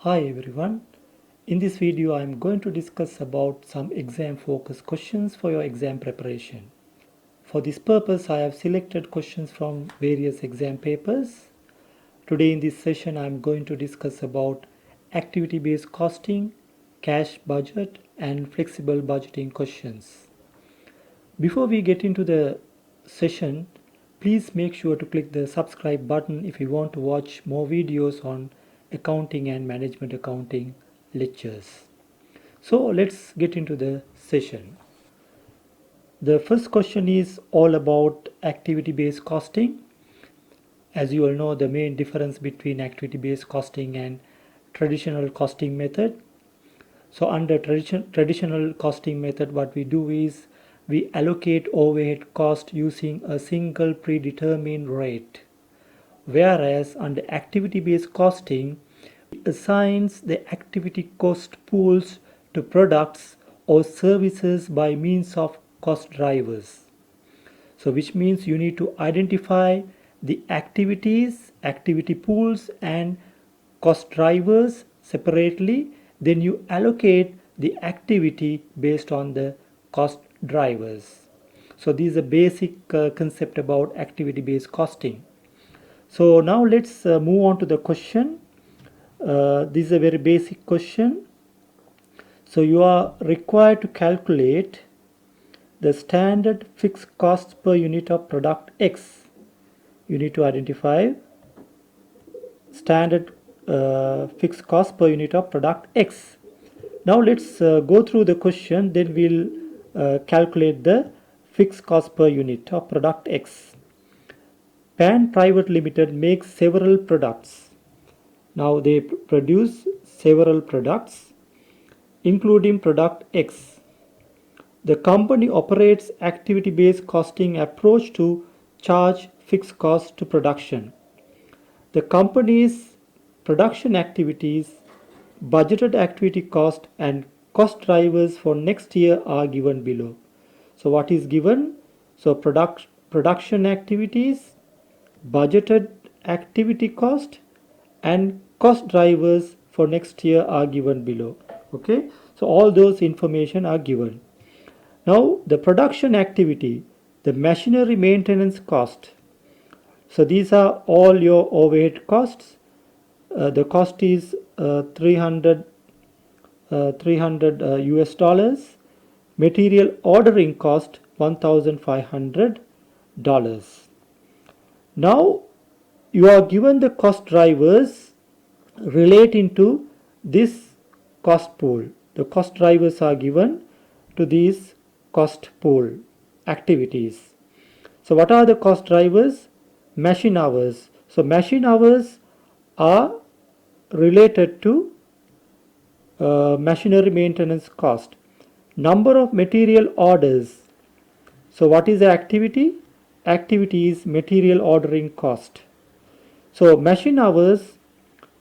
Hi everyone. In this video I am going to discuss about some exam focused questions for your exam preparation. For this purpose I have selected questions from various exam papers. Today in this session I am going to discuss about activity based costing, cash budget and flexible budgeting questions. Before we get into the session, please make sure to click the subscribe button if you want to watch more videos on accounting and management accounting lectures. So let's get into the session. The first question is all about activity based costing. As you all know, the main difference between activity based costing and traditional costing method. So under traditional costing method, what we do is we allocate overhead cost using a single predetermined rate. Whereas under activity-based costing, it assigns the activity cost pools to products or services by means of cost drivers. So which means you need to identify the activities, activity pools and cost drivers separately, then you allocate the activity based on the cost drivers. So this is a basic concept about activity based costing. So now let's move on to the question. This is a very basic question. So you are required to calculate the standard fixed costs per unit of product X. You need to identify standard fixed cost per unit of product X. Now let's go through the question, then we'll calculate the fixed cost per unit of product X. Pan Private Limited makes several products. Now they produce several products including product X. The company operates activity-based costing approach to charge fixed cost to production. The company's production activities, budgeted activity cost and cost drivers for next year are given below. So what is given? So production activities, budgeted activity cost and cost drivers for next year are given below. Okay, so all those information are given. Now the production activity, the machinery maintenance cost. So these are all your overhead costs. The cost is 300 US dollars. Material ordering cost $1,500. Now you are given the cost drivers relating to this cost pool. The cost drivers are given to these cost pool activities. So what are the cost drivers? Machine hours. So machine hours are related to machinery maintenance cost. Number of material orders. So what is the activity? Activity is material ordering cost. So machine hours,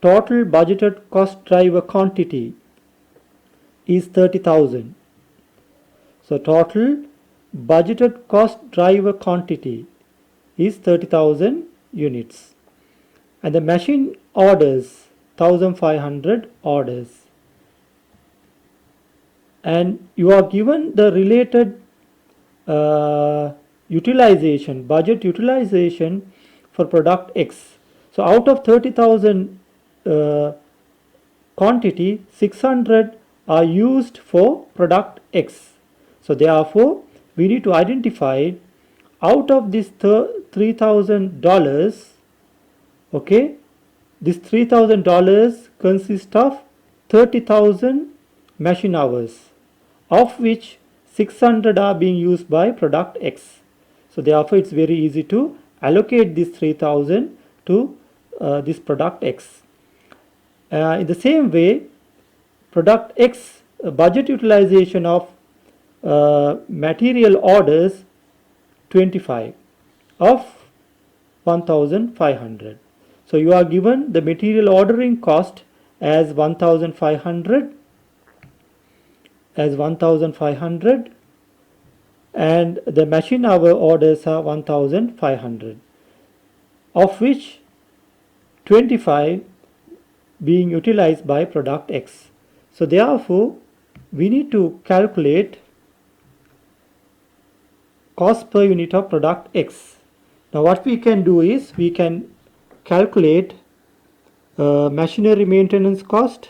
total budgeted cost driver quantity is 30,000. So total budgeted cost driver quantity is 30,000 units. And the machine orders 1,500 orders. And you are given the related utilization, budget utilization for product X. So out of 30,000 quantity, 600 are used for product X. So therefore, we need to identify out of this $3,000, okay, this $3,000 consists of 30,000 machine hours, of which 600 are being used by product X. So therefore, it's very easy to allocate this 3,000 to this product X. In the same way, product X budget utilization of material orders 25 of 1,500. So you are given the material ordering cost as 1,500 and the machine hour orders are 1,500, of which 25 being utilized by product X. So therefore, we need to calculate cost per unit of product X. Now what we can do is we can calculate machinery maintenance cost,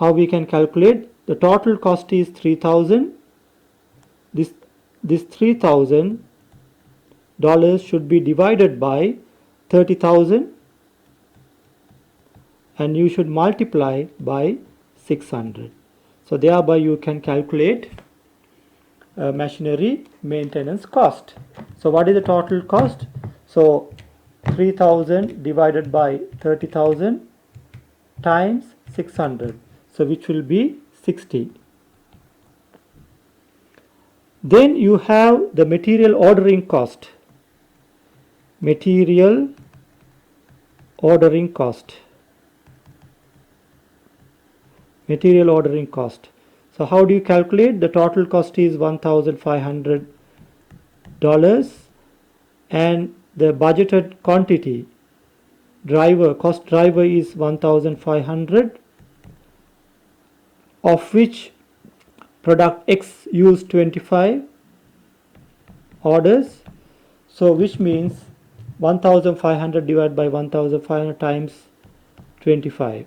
how we can calculate the total cost is 3000. This $3,000 should be divided by 30,000 and you should multiply by 600. So thereby you can calculate machinery maintenance cost. So what is the total cost? So 3000 divided by 30,000 times 600, so which will be 60. Then you have the material ordering cost. Material ordering cost. So how do you calculate? The total cost is $1,500 and the budgeted quantity cost driver is 1,500, of which product X used 25 orders. So which means 1,500 divided by 1,500 times 25.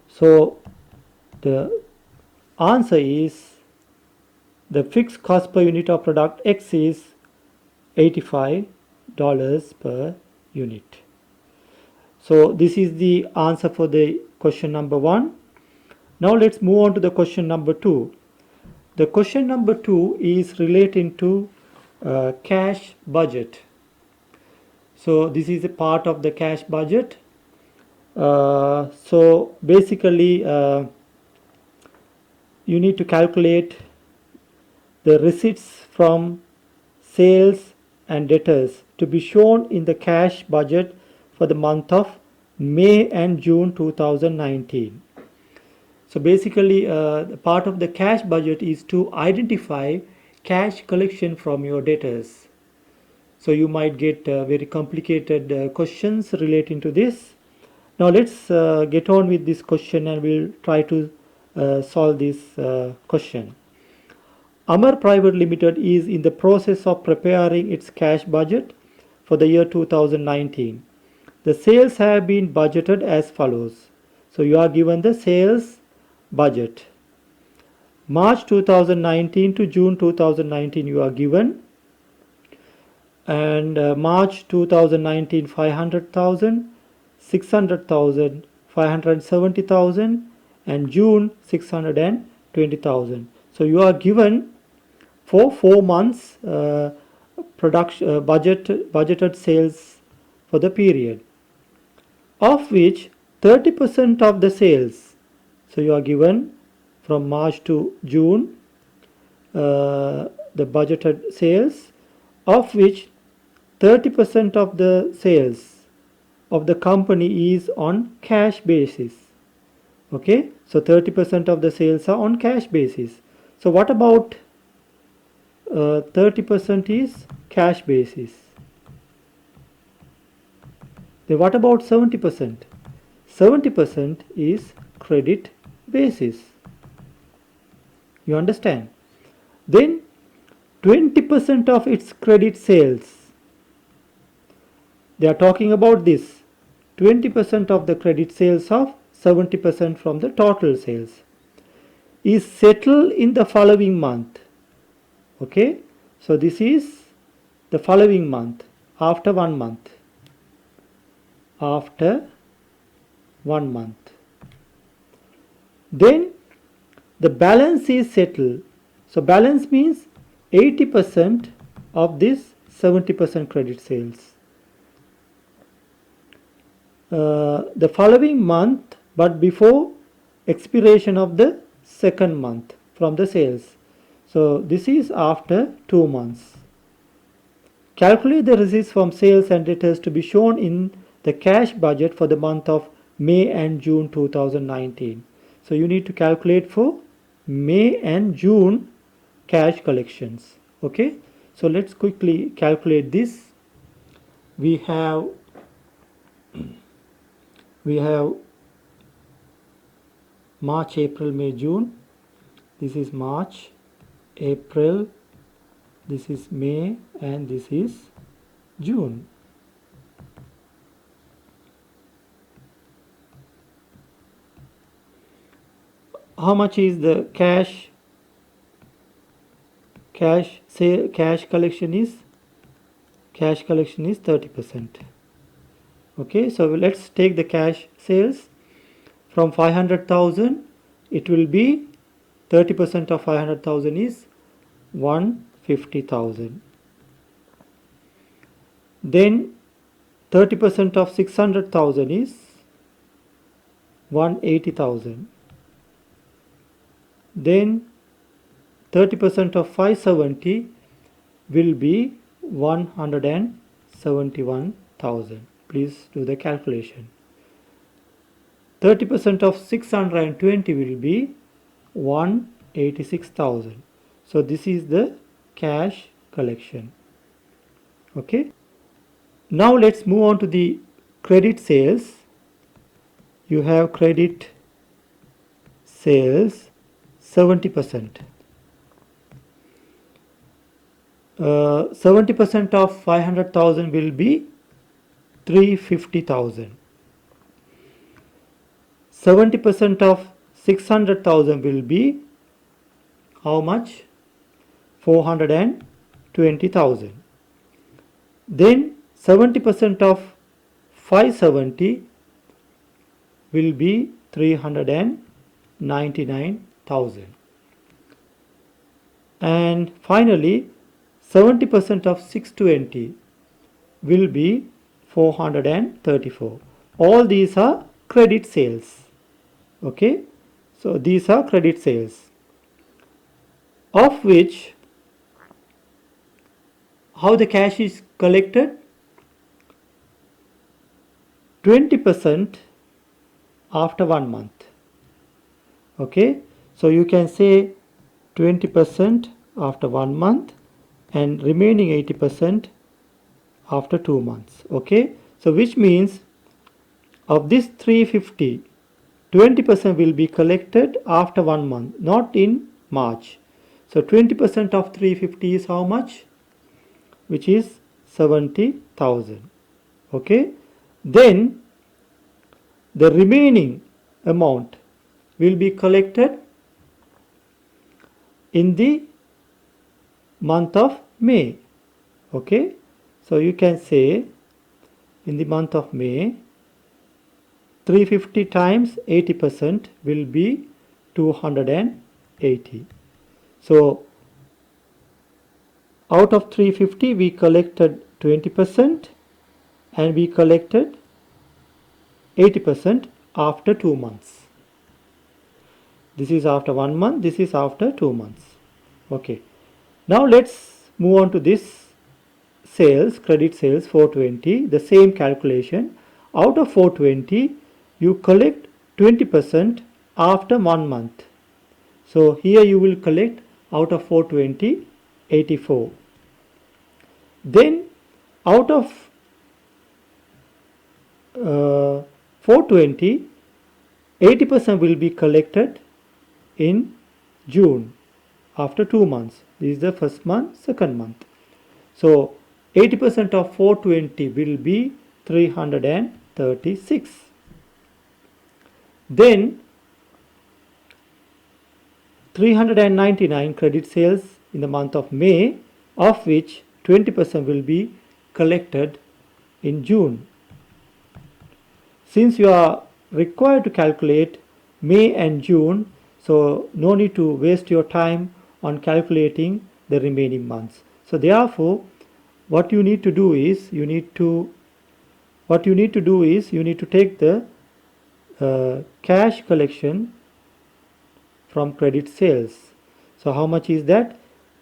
So the answer is the fixed cost per unit of product X is $85 per unit. So this is the answer for the question number 1. Now let's move on to the question number 2. The question number 2 is relating to cash budget. So this is a part of the cash budget. So basically you need to calculate the receipts from sales and debtors to be shown in the cash budget for the month of May and June 2019. So basically part of the cash budget is to identify cash collection from your debtors. So you might get very complicated questions relating to this. Now let's get on with this question and we'll try to solve this question. Amar Private Limited is in the process of preparing its cash budget for the year 2019. The sales have been budgeted as follows. So you are given the sales budget. March 2019 to June 2019 you are given, and March 2019 500,000, 600,000, 570,000 and June 620,000. So you are given for 4 months budgeted sales for the period, of which 30% of the sales, so you are given from March to June the budgeted sales, of which 30% of the sales of the company is on cash basis. Okay, so 30% of the sales are on cash basis. So what about 30% is cash basis? Then what about 70%? 70% is credit basis. You understand? Then 20% of its credit sales. They are talking about this. 20% of the credit sales of 70% from the total sales is settled in the following month. Okay, so this is the following month, after 1 month. After 1 month. Then the balance is settled. So balance means 80% of this 70% credit sales. The following month, but before expiration of the second month from the sales. So this is after 2 months. Calculate the receipts from sales and debtors to be shown in the cash budget for the month of May and June 2019. So you need to calculate for May and June cash collections. Okay, so let's quickly calculate this. We have March, April, May, June. This is March, April, this is May, and this is June. How much is the cash collection is? Cash collection is 30%. Okay, so let's take the cash sales from 500,000. It will be 30% of 500,000 is 150,000. Then 30% of 600,000 is 180,000. Then 30% of 570 will be 171,000. Please do the calculation. 30% of 620 will be 186,000. So this is the cash collection. Okay. Now let's move on to the credit sales. You have credit sales 70%. 70% of 500,000 will be 350,000. 70% of 600,000 will be how much? 420,000. Then 70% of 570 will be 399,000. And finally 70% of 620 will be 434. All these are credit sales. Okay, so these are credit sales, of which how the cash is collected? 20% after 1 month. Okay, so you can say 20% after 1 month and remaining 80% after 2 months. Okay, so which means of this 350, 20% will be collected after 1 month, not in March. So 20% of 350 is how much? Which is 70,000. Okay, then the remaining amount will be collected in the month of May. Okay, so you can say in the month of May 350 times 80% will be 280. So out of 350 we collected 20% and we collected 80% after 2 months. This is after 1 month, this is after 2 months. Okay, now let's move on to this sales, credit sales 420, the same calculation. Out of 420 you collect 20% after 1 month. So here you will collect out of 420 84. Then out of 420 80% will be collected in June after 2 months. This is the first month, second month. So 80% of 420 will be 336. Then 399 credit sales in the month of May, of which 20% will be collected in June. Since you are required to calculate May and June, so no need to waste your time on calculating the remaining months. So therefore what you need to do is you need to take the cash collection from credit sales. So how much is that?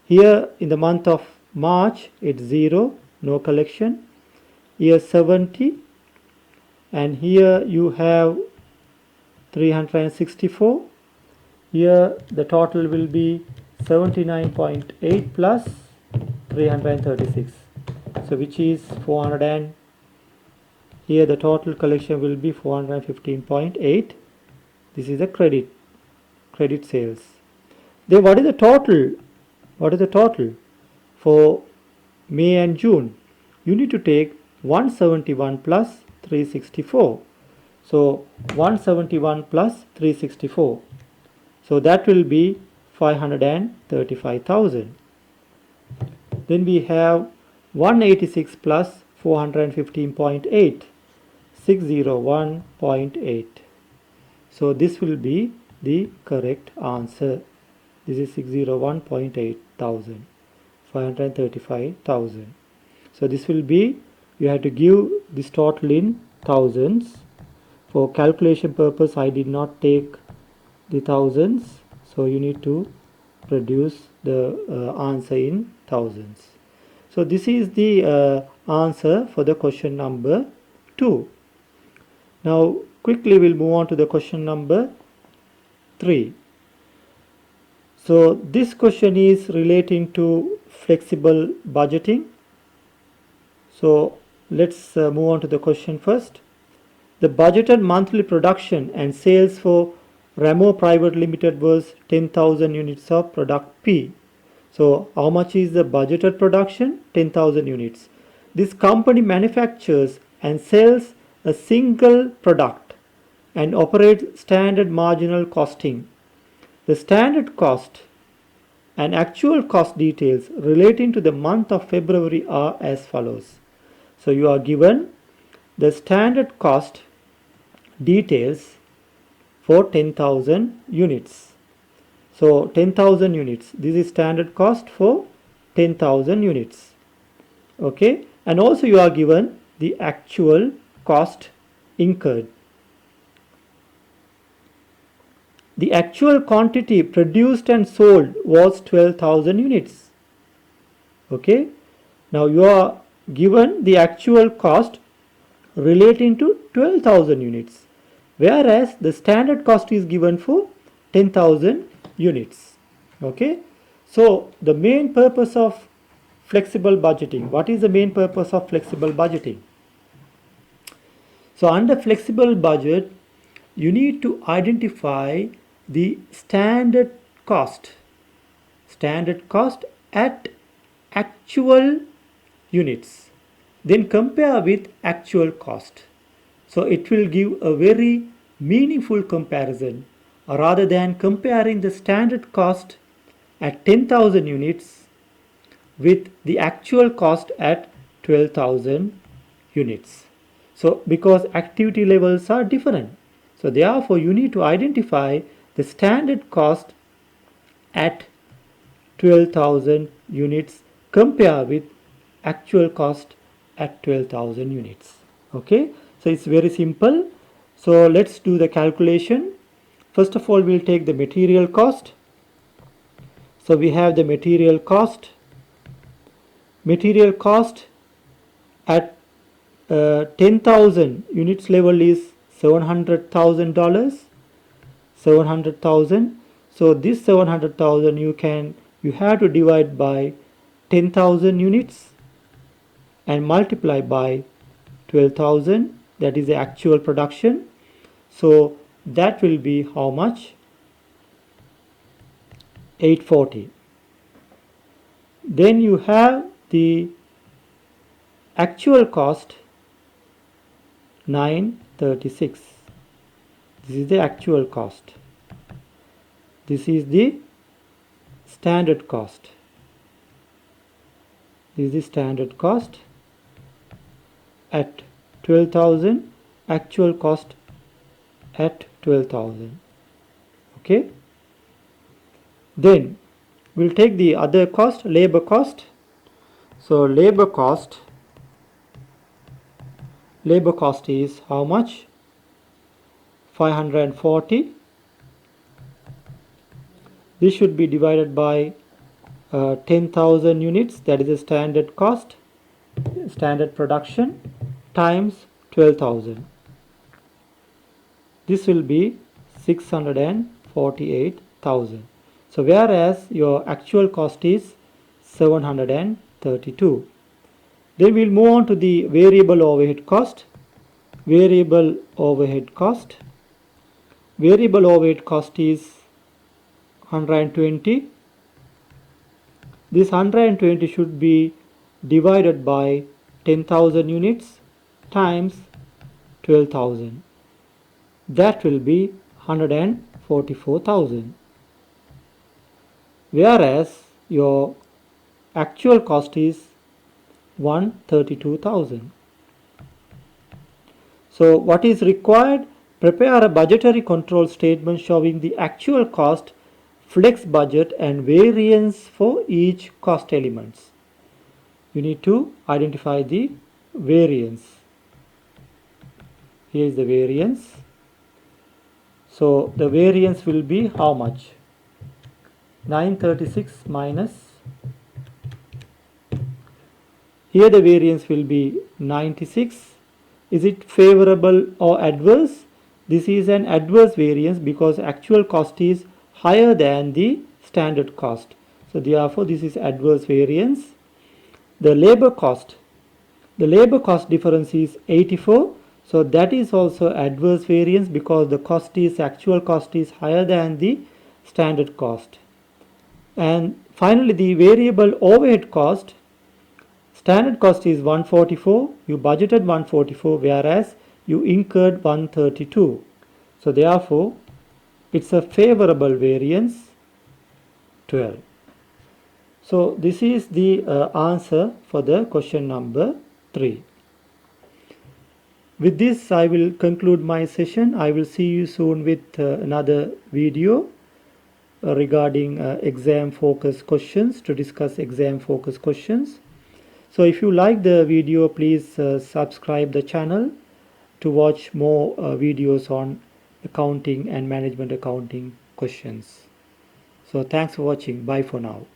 Here in the month of March it's 0, no collection. Here 70, and here you have 364. Here the total will be 79.8 plus 336. So which is 400 and here the total collection will be 415.8. This is the credit sales. Then what is the total? What is the total for May and June? You need to take 171 plus 364. So 171 plus 364. So that will be 535,000. Then we have 186 plus 415.8, 601.8. So this will be the correct answer. This is 601.8 thousand, 535,000. So this will be, you have to give this total in thousands. For calculation purpose, I did not take the thousands, so you need to produce the answer in thousands. So this is the answer for the question number 2. Now quickly we'll move on to the question number 3. So this question is relating to flexible budgeting. So let's move on to the question first. The budgeted monthly production and sales for Ramo Private Limited was 10,000 units of product P. So how much is the budgeted production? 10,000 units. This company manufactures and sells a single product and operates standard marginal costing. The standard cost and actual cost details relating to the month of February are as follows. So you are given the standard cost details for 10,000 units. So 10,000 units, this is standard cost for 10,000 units. Okay, and also you are given the actual cost incurred. The actual quantity produced and sold was 12,000 units. Okay, now you are given the actual cost relating to 12,000 units, whereas the standard cost is given for 10,000 units. Okay, so the main purpose of flexible budgeting, what is the main purpose of flexible budgeting? So under flexible budget, you need to identify the standard cost at actual units, then compare with actual cost. So it will give a very meaningful comparison, rather than comparing the standard cost at 10,000 units with the actual cost at 12,000 units. So because activity levels are different, so therefore you need to identify the standard cost at 12,000 units, compare with actual cost at 12,000 units. Okay, so it's very simple. So let's do the calculation. First of all, we'll take the material cost. So we have the material cost. Material cost at 10,000 units level is $700,000. 700,000. So this 700,000 you have to divide by 10,000 units and multiply by 12,000. That is the actual production. So that will be how much? 840. Then you have the actual cost 936. This is the actual cost. This is the standard cost. This is the standard cost at 12,000, actual cost at 12,000. Okay. Then we'll take the other cost, labor cost. So labor cost is how much? 540. This should be divided by 10,000 units, that is the standard cost, standard production, times 12,000. This will be 648,000. So whereas your actual cost is 700,000. 132. Then we'll move on to the variable overhead cost. Variable overhead cost. Variable overhead cost is 120. This 120 should be divided by 10,000 units times 12,000. That will be 144,000. Whereas your actual cost is 132,000. So what is required? Prepare a budgetary control statement showing the actual cost, flex budget and variance for each cost elements. You need to identify the variance. Here is the variance. So the variance will be how much? 936 minus, here the variance will be 96. Is it favorable or adverse? This is an adverse variance because actual cost is higher than the standard cost. So therefore this is adverse variance. The labor cost difference is 84. So that is also adverse variance because the actual cost is higher than the standard cost. And finally the variable overhead cost, standard cost is 144, you budgeted 144 whereas you incurred 132. So therefore it's a favorable variance 12. So this is the answer for the question number 3. With this I will conclude my session. I will see you soon with another video regarding exam focus questions, to discuss exam focus questions. So if you like the video, please subscribe the channel to watch more videos on accounting and management accounting questions. So thanks for watching. Bye for now.